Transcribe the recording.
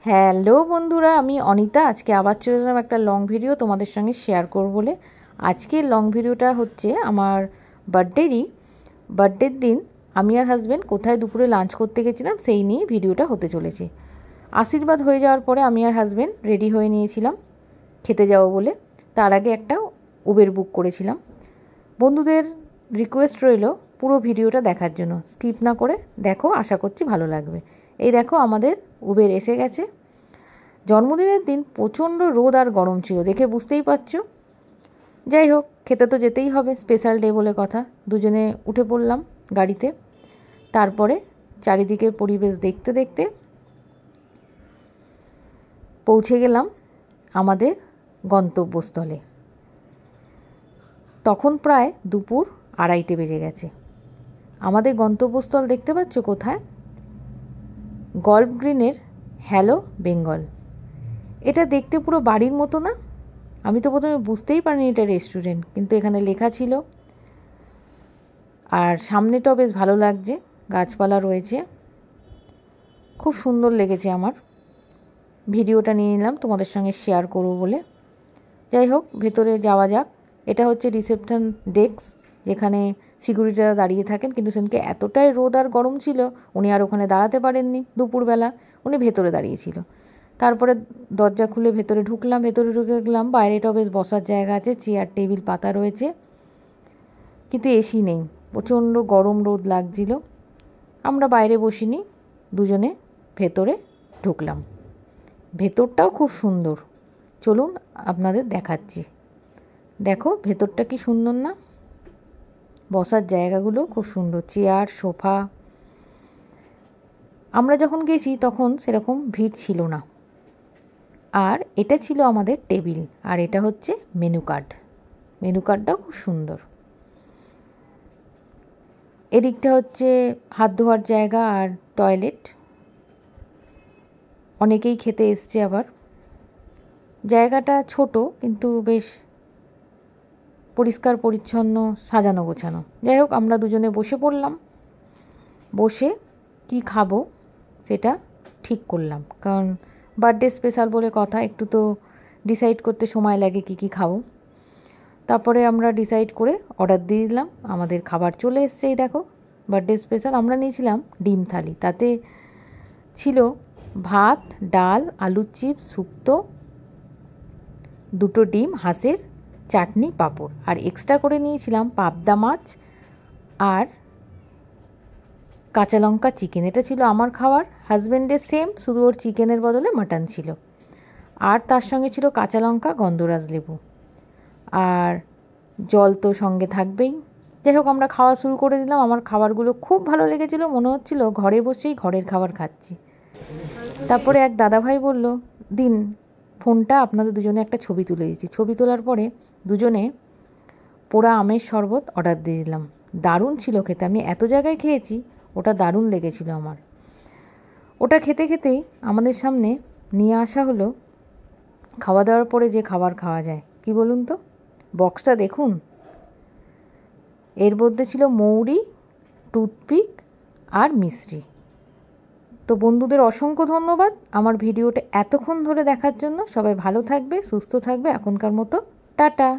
Hello বন্ধুরা, আমি অনিতা। আজকে আবার চলে এলাম একটা লং ভিডিও তোমাদের সঙ্গে শেয়ার করব বলে। আজকের লং ভিডিওটা হচ্ছে আমার বার্থডের দিন আমি আর হাজব্যান্ড কোথায় দুপুরে লাঞ্চ করতে গেছিলাম সেই নিয়ে ভিডিওটা হতে চলেছে। আশীর্বাদ হয়ে যাওয়ার পরে আমি আর হাজব্যান্ড রেডি হয়ে নিয়েছিলাম খেতে যাব বলে। তার আগে একটা উবের বুক করেছিলাম। বন্ধুদের রিকোয়েস্ট রইল পুরো ভিডিওটা দেখার জন্য, স্কিপ না করে দেখো, আশা করছি ভালো লাগবে। এই দেখো আমাদের উবের এসে গেছে। জন্মদিনের দিন প্রচণ্ড রোদ আর গরম ছিল, দেখে বুঝতেই পারছো। যাই হোক, খেতে তো যেতেই হবে, স্পেশাল ডে বলে কথা। দুজনে উঠে পড়লাম গাড়িতে। তারপরে চারিদিকের পরিবেশ দেখতে দেখতে পৌঁছে গেলাম আমাদের গন্তব্যস্থলে। তখন প্রায় দুপুর 2:30 বেজে গেছে। আমাদের গন্তব্যস্থল দেখতে পাচ্ছ কোথায়? গল্ফ গ্রিনের হ্যালো বেঙ্গল। এটা দেখতে পুরো বাড়ির মতো না? আমি তো প্রথমে বুঝতেই পারিনি এটা রেস্টুরেন্ট, কিন্তু এখানে লেখা ছিল। আর সামনেটাও বেশ ভালো লাগছে, গাছপালা রয়েছে, খুব সুন্দর লেগেছে আমার। ভিডিওটা নিয়ে নিলাম তোমাদের সঙ্গে শেয়ার করব বলে। যাই হোক, ভেতরে যাওয়া যাক। এটা হচ্ছে রিসেপশন ডেস্ক, যেখানে সিকিউরিটিরা দাঁড়িয়ে থাকেন, কিন্তু সেদিনকে এতটাই রোদ আর গরম ছিল উনি আর ওখানে দাঁড়াতে পারেননি। দুপুরবেলা উনি ভেতরে দাঁড়িয়েছিল। তারপরে দরজা খুলে ভেতরে ঢুকলাম। ভেতরে ঢুকে গেলাম, বাইরেটাও বেশ বসার জায়গা আছে, চেয়ার টেবিল পাতা রয়েছে, কিন্তু এসি নেই। প্রচণ্ড গরম রোদ লাগছিল। আমরা বাইরে বসিনি, দুজনে ভেতরে ঢুকলাম। ভেতরটাও খুব সুন্দর, চলুন আপনাদের দেখাচ্ছি। দেখো ভেতরটা কি সুন্দর না? বসার জায়গাগুলো খুব সুন্দর, চেয়ার সোফা। আমরা যখন গেছি তখন সেরকম ভিড় ছিল না। আর এটা ছিল আমাদের টেবিল, আর এটা হচ্ছে মেনু কার্ড। মেনু কার্ডটাও খুব সুন্দর। এদিকটা হচ্ছে হাত ধোয়ার জায়গা আর টয়লেট। অনেকেই খেতে এসছে আবার। জায়গাটা ছোট, কিন্তু বেশ পরিষ্কার পরিচ্ছন্ন, সাজানো গোছানো। যাই হোক, আমরা দুজনে বসে পড়লাম। বসে কি খাবো সেটা ঠিক করলাম, কারণ বার্থডে স্পেশাল বলে কথা, একটু তো ডিসাইড করতে সময় লাগে কি খাবো। তারপরে আমরা ডিসাইড করে অর্ডার দিয়ে দিলাম। আমাদের খাবার চলে এসছেই দেখো, বার্থডে স্পেশাল। আমরা নিয়েছিলাম ডিম থালি, তাতে ছিল ভাত, ডাল, আলুর চিপস, শুক্তো, 2টো ডিম, হাঁসের চাটনি, পাঁপড়, আর এক্সট্রা করে নিয়েছিলাম পাবদা মাছ আর কাঁচা লঙ্কা চিকেন। এটা ছিল আমার খাবার। হাজব্যান্ডের সেম, শুধু ওর চিকেনের বদলে মাটন ছিল। আর তার সঙ্গে ছিল কাঁচা লঙ্কা, গন্ধরাজ লেবু, আর জল তো সঙ্গে থাকবেই। যাই হোক, আমরা খাওয়া শুরু করে দিলাম। আমার খাবারগুলো খুব ভালো লেগেছিলো, মনে হচ্ছিল ঘরে বসেই ঘরের খাবার খাচ্ছি। তারপরে এক দাদাভাই বলল, দিন ফোনটা, আপনাদের দুজনে একটা ছবি তুলে দিচ্ছি। ছবি তোলার পরে দুজনে পোড়া আমের শরবত অর্ডার দিয়ে দিলাম। দারুণ ছিল খেতে। আমি এত জায়গায় খেয়েছি, ওটা দারুণ লেগেছিল আমার। ওটা খেতে খেতেই আমাদের সামনে নিয়ে আসা হলো খাওয়া দাওয়ার পরে যে খাবার খাওয়া যায়। কি বলুন তো, বক্সটা দেখুন। এর মধ্যে ছিল মৌরি, টুথপিক আর মিশ্রি। তো বন্ধুদের অসংখ্য ধন্যবাদ আমার ভিডিওটা এতক্ষণ ধরে দেখার জন্য। সবাই ভালো থাকবে, সুস্থ থাকবে। এখনকার মতো টাটা।